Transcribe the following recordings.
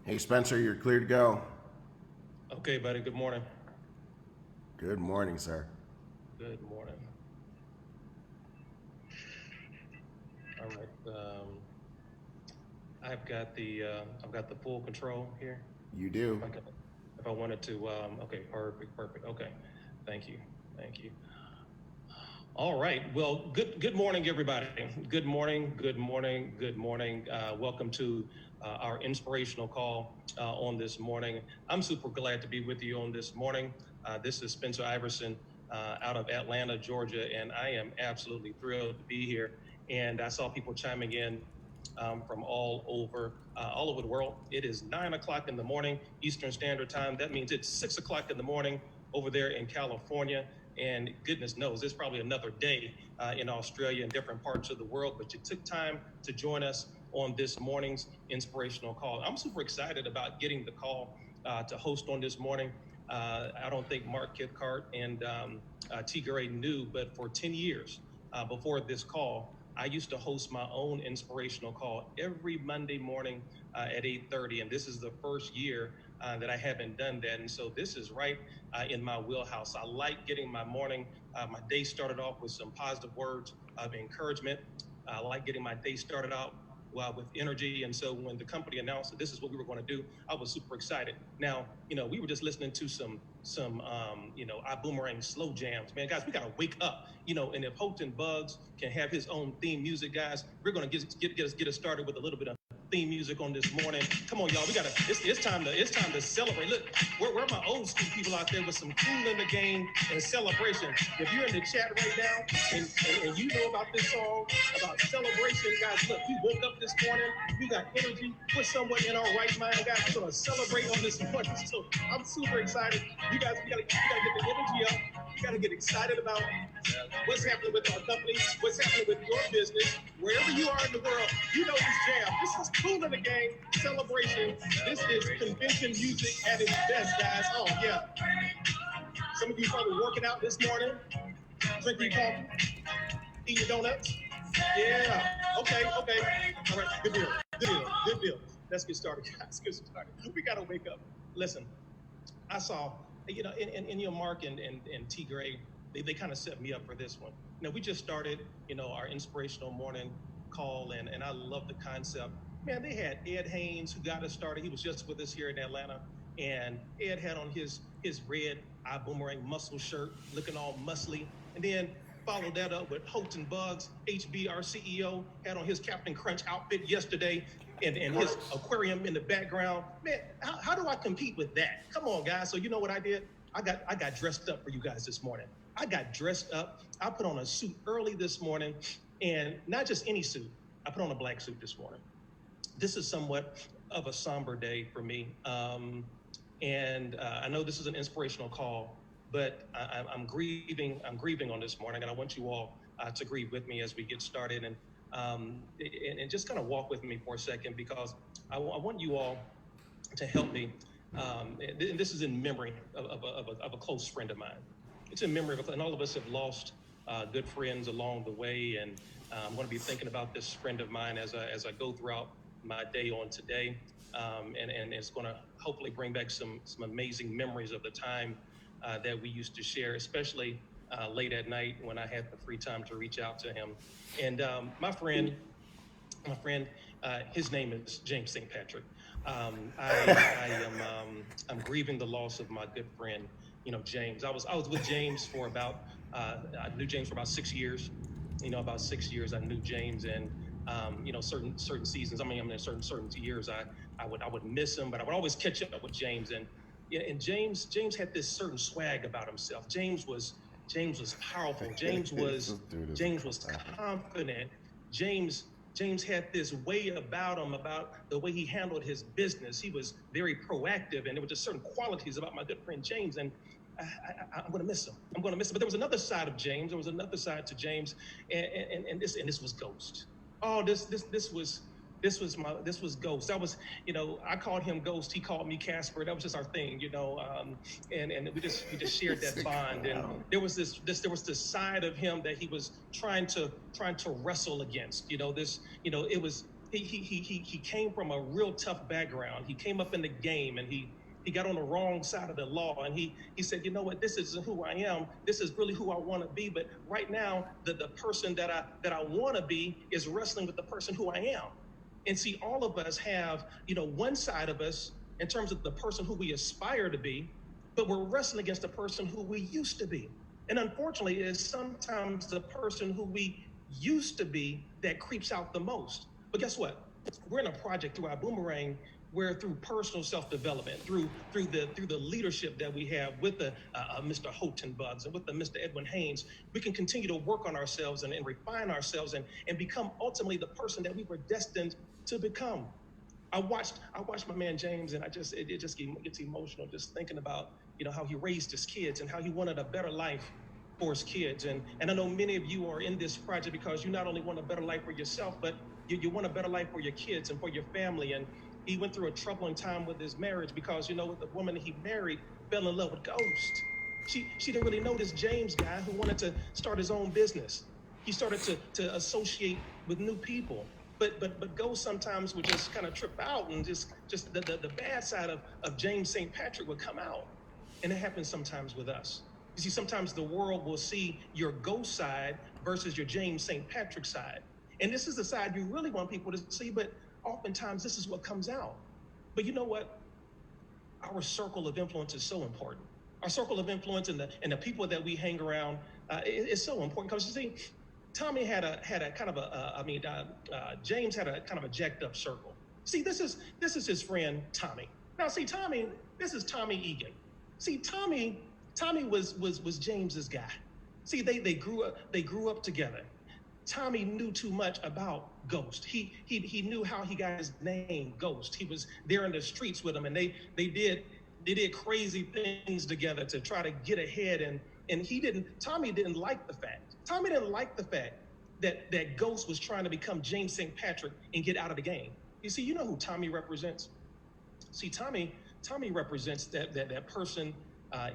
Hey, Spencer, you're clear to go. Okay, buddy. Good morning. Good morning, sir. Good morning. All right. I've got the full control here. You do. If I wanted to, okay, perfect. Okay, thank you, thank you. All right. Well, good morning, everybody. Good morning. Good morning. Good morning. Welcome to our inspirational call on this morning. I'm super glad to be with you on this morning. This is Spencer Iverson out of Atlanta, Georgia, and I am absolutely thrilled to be here. And I saw people chiming in from all over the world. It is 9 o'clock in the morning Eastern Standard Time. That means it's 6 o'clock in the morning over there in California. And goodness knows, there's probably another day in Australia and different parts of the world, but you took time to join us on this morning's inspirational call. I'm super excited about getting the call to host on this morning. I don't think Mark Cathcart and Tigray knew, but for 10 years before this call, I used to host my own inspirational call every Monday morning at 8:30, and this is the first year that I haven't done that. And so this is right in my wheelhouse. I like getting my day started off with some positive words of encouragement. I like getting my day started out with energy. And so when the company announced that this is what we were going to do, I was super excited. Now, we were just listening to some iBoomerang slow jams. Man, guys, we got to wake up, and if Houghton Bugs can have his own theme music, guys, we're going to get us started with a little bit of theme music on this morning. Come on, y'all. It's time to celebrate. Look, where are my old school people out there with some cool in the game and celebration? If you're in the chat right now and you know about this song, about celebration, guys, look, we woke up this morning, we got energy, we're somewhat in our right mind, guys. We're gonna celebrate on this morning. So I'm super excited. You guys, we gotta get the energy up. You gotta get excited about what's happening with our company, what's happening with your business, wherever you are in the world. You know this jam. This is cool in the game celebration. This is convention music at its best, guys. Oh yeah. Some of you probably working out this morning, drinking coffee, eating donuts. Yeah. Okay. All right. Good deal. Let's get started, guys. We gotta wake up. Listen, I saw, in your Mark and T Gray, they kind of set me up for this one. We just started, our inspirational morning call, and I love the concept. Man, they had Ed Haynes who got us started. He was just with us here in Atlanta, and Ed had on his red iBoomerang muscle shirt, looking all muscly, and then followed that up with Houghton Bugs. HB, our CEO, had on his Captain Crunch outfit yesterday, and his aquarium in the background. Man, how do I compete with that? Come on, guys. So you know what I did? I got dressed up for you guys this morning. I got dressed up. I put on a suit early this morning, and not just any suit. I put on a black suit this morning. This is somewhat of a somber day for me. And I know this is an inspirational call, but I'm grieving on this morning, and I want you all to grieve with me as we get started, and just kind of walk with me for a second, because I want you all to help me. And this is in memory of a close friend of mine. It's in memory of, and all of us have lost good friends along the way, and I'm going to be thinking about this friend of mine as I go throughout my day on today, and it's going to hopefully bring back some amazing memories of the time that we used to share, especially late at night when I had the free time to reach out to him. And my friend, his name is James St. Patrick. I'm grieving the loss of my good friend, James. I was with James for about I knew James for about 6 years. About 6 years I knew James, and certain seasons. In certain years I would miss him, but I would always catch up with James. And James had this certain swag about himself. James was powerful. James was confident. James had this way about him, about the way he handled his business. He was very proactive, and there were just certain qualities about my good friend James, and I'm going to miss him. But there was another side of James. There was another side to James, and this was Ghost. Oh, this was Ghost. That was, I called him Ghost. He called me Casper. That was just our thing, and we just shared that bond. And there was this side of him that he was trying to wrestle against. It he came from a real tough background. He came up in the game, and he got on the wrong side of the law, and he said, you know what, this isn't who I am. This is really who I want to be. But right now, the person that I want to be is wrestling with the person who I am. And see, all of us have, one side of us in terms of the person who we aspire to be, but we're wrestling against the person who we used to be. And unfortunately, it's sometimes the person who we used to be that creeps out the most. But guess what? We're in a project through our Boomerang where through personal self-development, through the leadership that we have with the Mr. Houghton Bugs and with the Mr. Edwin Haynes, we can continue to work on ourselves and refine ourselves and become ultimately the person that we were destined to become. I watched my man James, and it just gets emotional just thinking about how he raised his kids and how he wanted a better life for his kids. And I know many of you are in this project because you not only want a better life for yourself, but you want a better life for your kids and for your family. And he went through a troubling time with his marriage because the woman he married fell in love with Ghost. She didn't really know this James guy who wanted to start his own business. He started to associate with new people. But Ghost sometimes would just kind of trip out, and just the bad side of James St. Patrick would come out. And it happens sometimes with us. You see, sometimes the world will see your Ghost side versus your James St. Patrick side. And this is the side you really want people to see, but oftentimes this is what comes out. But you know what? Our circle of influence is so important. Our circle of influence and the people that we hang around is so important, because you see, Tommy had a kind of James had a kind of a jacked up circle. See, this is his friend Tommy. Now, see, Tommy, this is Tommy Egan. See, Tommy was James's guy. See, they grew up together. Tommy knew too much about Ghost. He knew how he got his name, Ghost. He was there in the streets with him, and they did crazy things together to try to get ahead. And Tommy didn't like the fact that Ghost was trying to become James St. Patrick and get out of the game. You see, you know who Tommy represents? See, Tommy represents that person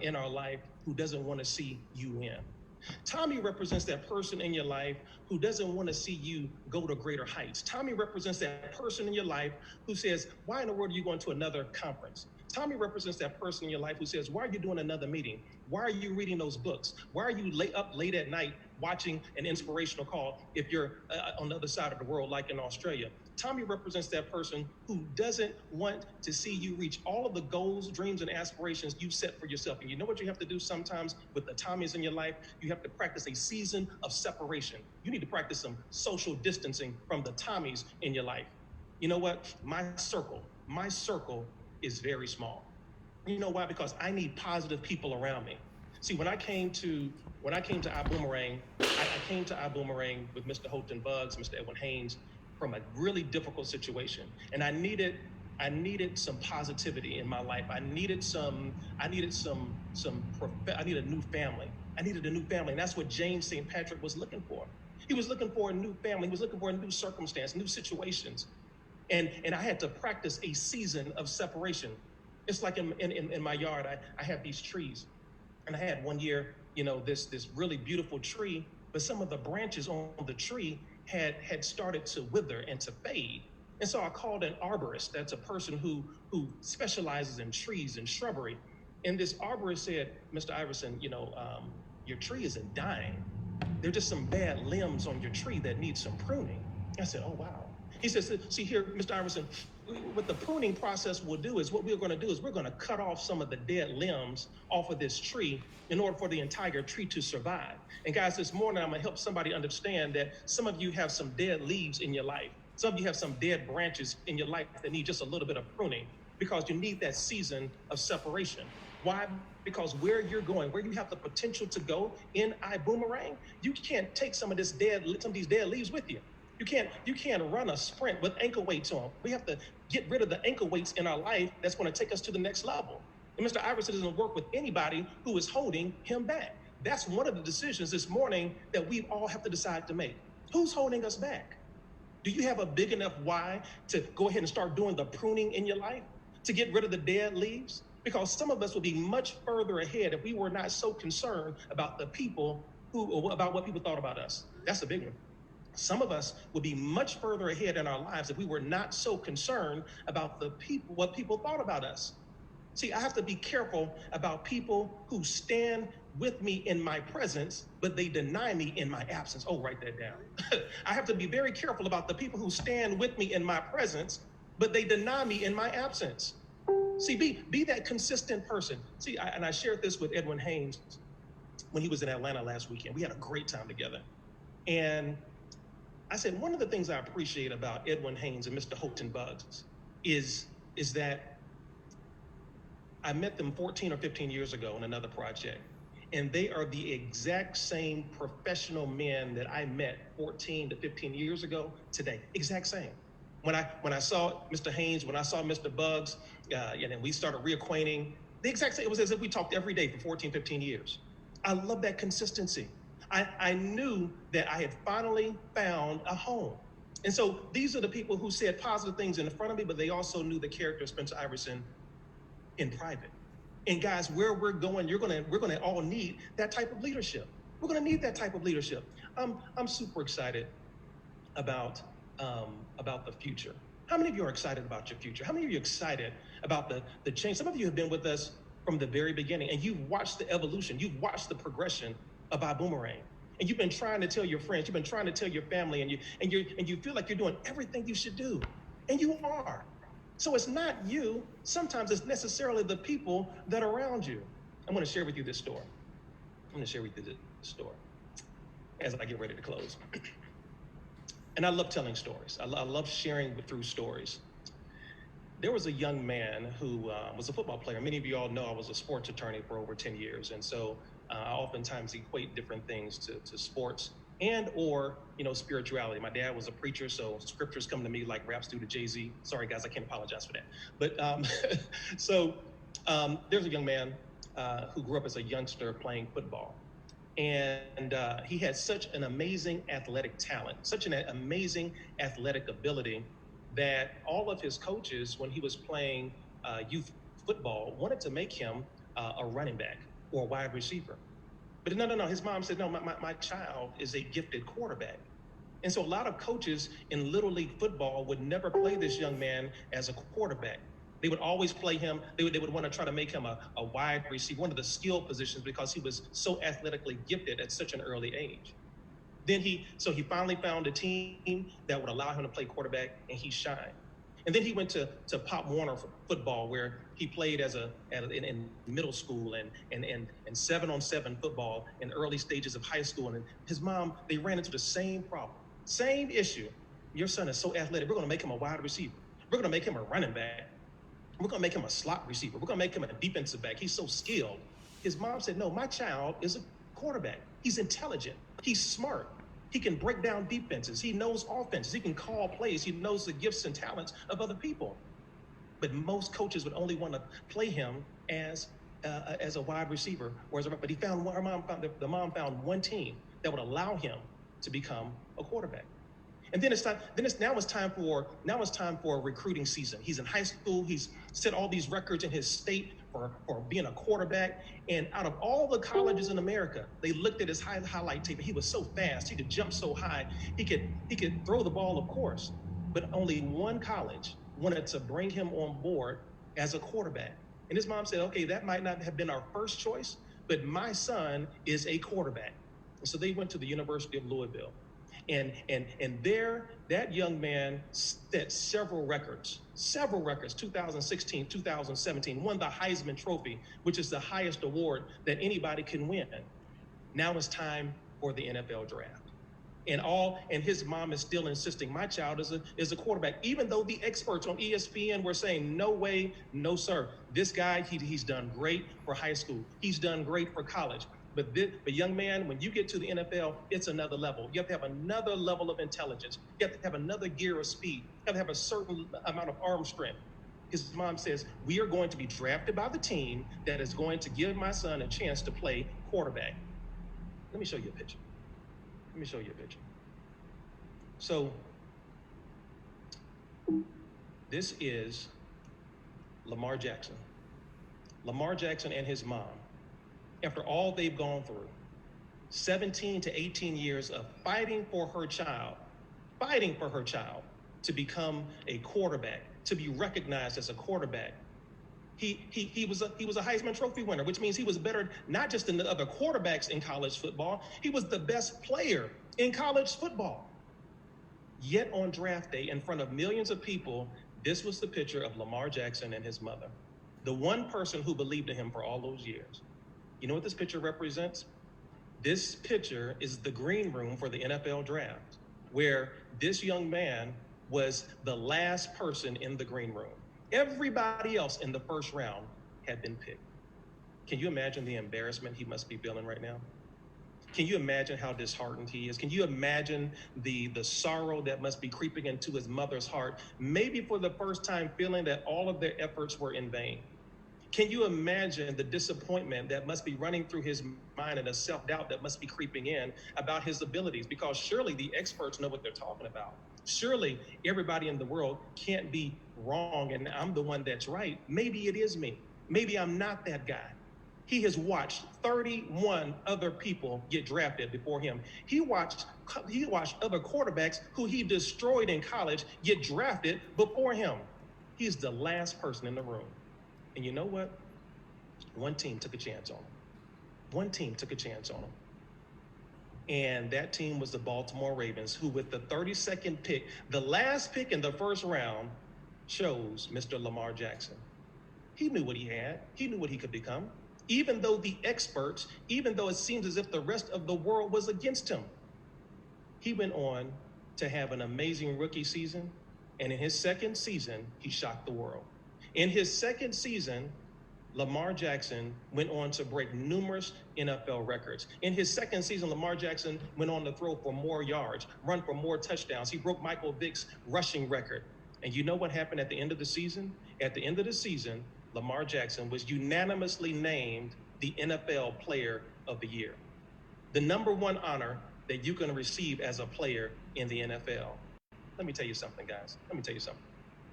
in our life who doesn't want to see you win. Tommy represents that person in your life who doesn't want to see you go to greater heights. Tommy represents that person in your life who says, why in the world are you going to another conference? Tommy represents that person in your life who says, why are you doing another meeting? Why are you reading those books? Why are you up late at night watching an inspirational call if you're on the other side of the world, like in Australia? Tommy represents that person who doesn't want to see you reach all of the goals, dreams, and aspirations you set for yourself. And you know what you have to do sometimes with the Tommies in your life? You have to practice a season of separation. You need to practice some social distancing from the Tommies in your life. You know what? My circle is very small. You know why? Because I need positive people around me. See, when I came to iBoomerang, I came to iBoomerang with Mr. Houghton Bugs, Mr. Edwin Haynes, from a really difficult situation, and I needed some positivity in my life. I needed a new family. I needed a new family, and that's what James St. Patrick was looking for. He was looking for a new family. He was looking for a new circumstance, new situations, and I had to practice a season of separation. It's like in my yard, I have these trees, and I had one year, this really beautiful tree, but some of the branches on the tree had started to wither and to fade. And so I called an arborist. That's a person who specializes in trees and shrubbery. And this arborist said, Mr. Iverson, your tree isn't dying. There are just some bad limbs on your tree that need some pruning. I said, oh, wow. He says, see here, Mr. Iverson, what the pruning process will do is what we're going to do is we're going to cut off some of the dead limbs off of this tree in order for the entire tree to survive. And guys, this morning, I'm going to help somebody understand that some of you have some dead leaves in your life. Some of you have some dead branches in your life that need just a little bit of pruning because you need that season of separation. Why? Because where you're going, where you have the potential to go in iBoomerang, you can't take some of these dead leaves with you. You can't run a sprint with ankle weights on. We have to get rid of the ankle weights in our life that's going to take us to the next level. And Mr. Iverson doesn't work with anybody who is holding him back. That's one of the decisions this morning that we all have to decide to make. Who's holding us back? Do you have a big enough why to go ahead and start doing the pruning in your life to get rid of the dead leaves? Because some of us would be much further ahead if we were not so concerned about the people about what people thought about us. That's a big one. Some of us would be much further ahead in our lives if we were not so concerned about the people, what people thought about us. See, I have to be careful about people who stand with me in my presence, but they deny me in my absence. Oh, write that down. I have to be very careful about the people who stand with me in my presence, but they deny me in my absence. See, be that consistent person. See, and I shared this with Edwin Haynes when he was in Atlanta last weekend. We had a great time together. And I said, one of the things I appreciate about Edwin Haynes and Mr. Houghton Bugs is that I met them 14 or 15 years ago in another project. And they are the exact same professional men that I met 14 to 15 years ago today. Exact same. When I saw Mr. Haynes, when I saw Mr. Bugs, and then we started reacquainting, the exact same. It was as if we talked every day for 14, 15 years. I love that consistency. I knew that I had finally found a home. And so these are the people who said positive things in front of me, but they also knew the character of Spencer Iverson in private. And guys, where we're going, we're gonna all need that type of leadership. We're gonna need that type of leadership. I'm super excited about the future. How many of you are excited about your future? How many of you are excited about the change? Some of you have been with us from the very beginning, and you've watched the evolution, you've watched the progression of our boomerang. And you've been trying to tell your friends, you've been trying to tell your family, and you feel like you're doing everything you should do. And you are. So it's not you. Sometimes it's necessarily the people that are around you. I'm going to share with you this story. As I get ready to close. And I love telling stories. I love sharing through stories. There was a young man who was a football player. Many of you all know I was a sports attorney for over 10 years. And so I oftentimes equate different things to sports and or spirituality. My dad was a preacher, so scriptures come to me like raps do to Jay-Z. Sorry guys, I can't apologize for that. But there's a young man who grew up as a youngster playing football. And he had such an amazing athletic talent, such an amazing athletic ability that all of his coaches, when he was playing youth football, wanted to make him a running back or a wide receiver. But no. His mom said, no, my child is a gifted quarterback. And so a lot of coaches in Little League football would never play this young man as a quarterback. They would always play him. They would want to try to make him a wide receiver, one of the skill positions, because he was so athletically gifted at such an early age. Then he finally found a team that would allow him to play quarterback, and he shined. And then he went to Pop Warner football, where he played in middle school and 7-on-7 football in early stages of high school. And his mom, they ran into the same problem, same issue. Your son is so athletic. We're going to make him a wide receiver. We're going to make him a running back. We're going to make him a slot receiver. We're going to make him a defensive back. He's so skilled. His mom said, no, my child is a quarterback. He's intelligent. He's smart. He can break down defenses. He knows offenses. He can call plays. He knows the gifts and talents of other people. But most coaches would only want to play him as a wide receiver. But the mom found one team that would allow him to become a quarterback. And then now it's time for a recruiting season. He's in high school. He's set all these records in his state for being a quarterback. And out of all the colleges in America, they looked at his highlight tape. He was so fast. He could jump so high. He could throw the ball, of course. But only one college wanted to bring him on board as a quarterback. And his mom said, okay, that might not have been our first choice, but my son is a quarterback. And so they went to the University of Louisville. And there, that young man set several records, 2016, 2017, won the Heisman Trophy, which is the highest award that anybody can win. Now it's time for the NFL draft. And his mom is still insisting my child is a quarterback, even though the experts on ESPN were saying, no way, no sir. This guy, he's done great for high school. He's done great for college. But young man, when you get to the NFL, it's another level. You have to have another level of intelligence. You have to have another gear of speed. You have to have a certain amount of arm strength. His mom says, we are going to be drafted by the team that is going to give my son a chance to play quarterback. Let me show you a picture. So this is Lamar Jackson. Lamar Jackson and his mom. After all they've gone through, 17 to 18 years of fighting for her child to become a quarterback, to be recognized as a quarterback. He was a Heisman Trophy winner, which means he was better not just than the other quarterbacks in college football. He was the best player in college football. Yet on draft day, in front of millions of people, this was the picture of Lamar Jackson and his mother, the one person who believed in him for all those years. You know what this picture represents? This picture is the green room for the NFL draft, where this young man was the last person in the green room. Everybody else in the first round had been picked. Can you imagine the embarrassment he must be feeling right now? Can you imagine how disheartened he is? Can you imagine the sorrow that must be creeping into his mother's heart, maybe for the first time feeling that all of their efforts were in vain? Can you imagine the disappointment that must be running through his mind and the self-doubt that must be creeping in about his abilities? Because surely the experts know what they're talking about. Surely everybody in the world can't be wrong and I'm the one that's right. Maybe it is me. Maybe I'm not that guy. He has watched 31 other people get drafted before him. He watched other quarterbacks who he destroyed in college get drafted before him. He's the last person in the room. And you know what? One team took a chance on him. One team took a chance on him. And that team was the Baltimore Ravens, who with the 32nd pick, the last pick in the first round, chose Mr. Lamar Jackson. He knew what he had. He knew what he could become. Even though the experts, even though it seems as if the rest of the world was against him, he went on to have an amazing rookie season. And in his second season, he shocked the world. In his second season, Lamar Jackson went on to break numerous NFL records. In his second season, Lamar Jackson went on to throw for more yards, run for more touchdowns. He broke Michael Vick's rushing record. And you know what happened at the end of the season? At the end of the season, Lamar Jackson was unanimously named the NFL Player of the Year, the number one honor that you can receive as a player in the NFL. Let me tell you something, guys. Let me tell you something.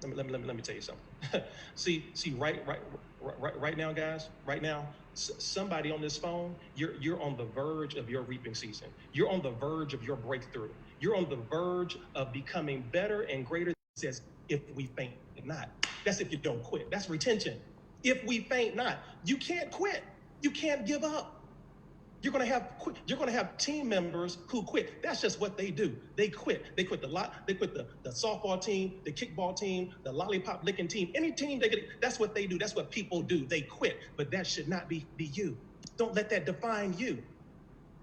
Let me tell you something. see, right now, guys. Right now, somebody on this phone, you're on the verge of your reaping season. You're on the verge of your breakthrough. You're on the verge of becoming better and greater. It says, if we faint not. That's if you don't quit. That's retention. If we faint not, you can't quit. You can't give up. You're gonna have team members who quit. That's just what they do. They quit. They quit the softball team, the kickball team, the lollipop licking team. Any team that's what they do. That's what people do. They quit. But that should not be you. Don't let that define you.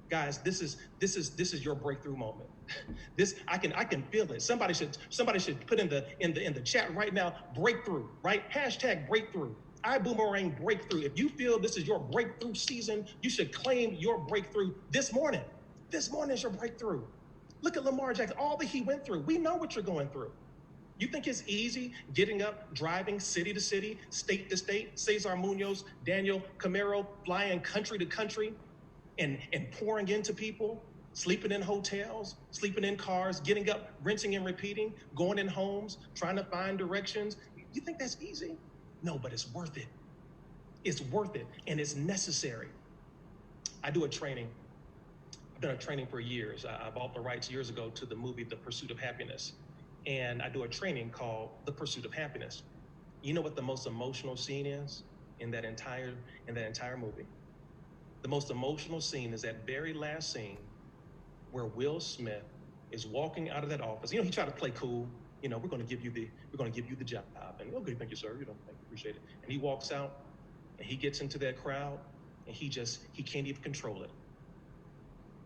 Guys, this is your breakthrough moment. I can feel it. Somebody should put in the chat right now, breakthrough, right? Hashtag breakthrough. iBoomerang breakthrough. If you feel this is your breakthrough season, you should claim your breakthrough this morning. This morning is your breakthrough. Look at Lamar Jackson, all that he went through. We know what you're going through. You think it's easy getting up, driving city to city, state to state, Cesar Munoz, Daniel Camaro, flying country to country, and pouring into people, sleeping in hotels, sleeping in cars, getting up, rinsing and repeating, going in homes, trying to find directions? You think that's easy? No, but it's worth it. It's worth it, and it's necessary. I do a training. I've done a training for years. I bought the rights years ago to the movie The Pursuit of Happiness, and I do a training called The Pursuit of Happiness. You know what the most emotional scene is in that entire movie? The most emotional scene is that very last scene where Will Smith is walking out of that office. You know, he tried to play cool. You know, we're going to give you the job. And okay, thank you, sir. You know, thank you, appreciate it. And he walks out, and he gets into that crowd, and he can't even control it.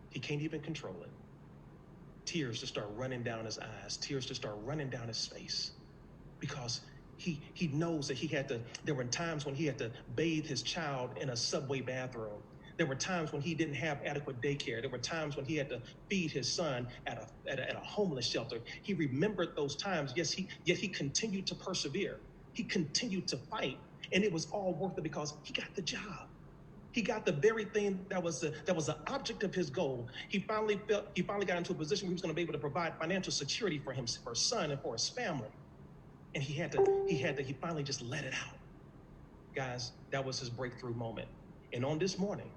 He can't even control it. Tears just start running down his eyes. Tears just start running down his face, because he knows that there were times when he had to bathe his child in a subway bathroom. There were times when he didn't have adequate daycare. There were times when he had to feed his son at a homeless shelter. He remembered those times. Yet he continued to persevere. He continued to fight, and it was all worth it because he got the job. He got the very thing that was the object of his goal. He finally got into a position where he was going to be able to provide financial security for his son and for his family. And he finally just let it out. Guys, that was his breakthrough moment. And on this morning,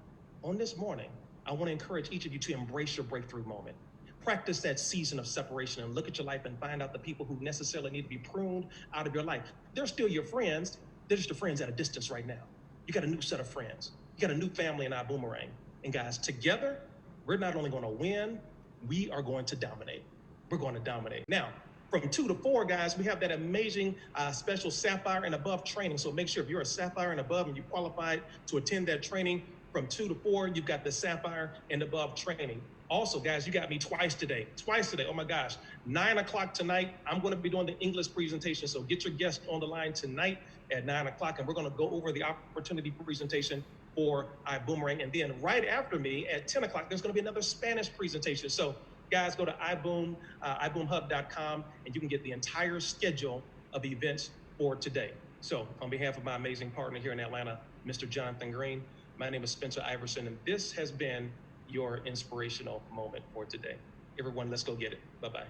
I want to encourage each of you to embrace your breakthrough moment. Practice that season of separation and look at your life and find out the people who necessarily need to be pruned out of your life. They're still your friends. They're just your friends at a distance right now. You got a new set of friends. You got a new family in our boomerang. And guys, together, we're not only going to win, we are going to dominate. We're going to dominate. Now, from 2 to 4, guys, we have that amazing special Sapphire and above training. So make sure if you're a Sapphire and above and you qualified to attend that training, from 2 to 4, you've got the Sapphire and above training. Also, guys, you got me twice today. Oh my gosh. 9 o'clock tonight, I'm going to be doing the English presentation. So get your guest on the line tonight at 9 o'clock, and we're going to go over the opportunity presentation for iBoomerang. And then right after me at 10 o'clock, there's going to be another Spanish presentation. So guys, go to iBoomHub.com, and you can get the entire schedule of events for today. So on behalf of my amazing partner here in Atlanta, Mr. Jonathan Green, my name is Spencer Iverson, and this has been your inspirational moment for today. Everyone, let's go get it. Bye-bye.